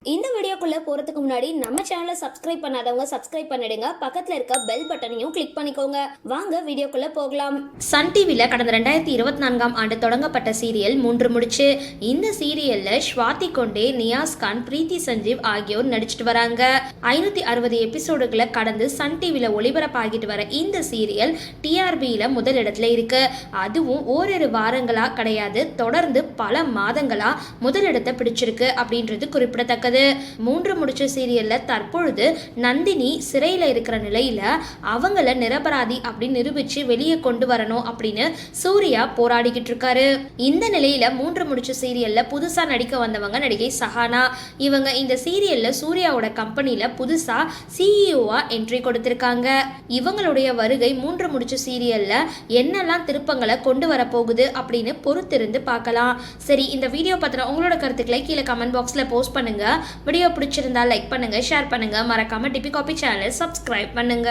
இந்த வீடியோக்குள்ள போறதுக்கு முன்னாடி நம்ம சேனலை சப்ஸ்கிரைப் பண்ணாதவங்க சப்ஸ்கிரைப் பண்ணிடுங்க, பக்கத்துல இருக்க பெல் பட்டனையும் கிளிக் பண்ணிக்கோங்க. வாங்க வீடியோக்குள்ள போகலாம். சன் டிவில கடந்த 2024ஆம் ஆண்டு தொடங்கப்பட்ட சீரியல் 3 முடிச்சு. இந்த சீரியல்ல ஸ்வாதி கொண்டே, நியாஸ் கான், பிரீத்தி சஞ்சீவ் ஆகியோர் நடிச்சிட்டு வராங்க. 560 எபிசோடுகளை கடந்து சன் டிவில ஒளிபரப்பாகிட்டு வர இந்த சீரியல் டிஆர்பியில முதல் இடத்துல இருக்கு. அதுவும் ஓரிரு வாரங்களா கிடையாது, தொடர்ந்து பல மாதங்களா முதலிடத்தை பிடிச்சிருக்கு அப்படின்றது குறிப்பிடத்தக்கது. 3 முடிச்ச சீரியல்ல தற்பொழுது நந்தினி சிறையில இருக்கிற நிலையில அவங்கள நிரபராதி அப்படின்னு நிரூபிச்சு வெளியே கொண்டு வரணும் அப்படின்னு சூர்யா போராடிக்கிட்டு இருக்காரு. இந்த நிலையில 3 முடிச்ச சீரியல்ல புதுசா நடிக்க வந்தவங்க நடிகை சஹானா. இவங்க இந்த சீரியல்ல சூர்யாவோட கம்பெனில புதுசா சிஇஓவா என்ட்ரி கொடுத்திருக்காங்க. இவங்களுடைய வருகை 3 முடிச்ச சீரியல்ல என்னெல்லாம் திருப்பங்களை கொண்டு வர போகுது அப்படின்னு பொறுத்திருந்து பார்க்கலாம். சரி, இந்த வீடியோ பத்தின உங்களோட கருத்துக்களை கீழே கமெண்ட் பாக்ஸ்ல போஸ்ட் பண்ணுங்க. வீடியோ பிடிச்சிருந்தா லைக் பண்ணுங்க, ஷேர் பண்ணுங்க, மறக்காம டிபி காபி சேனலை சப்ஸ்கிரைப் பண்ணுங்க.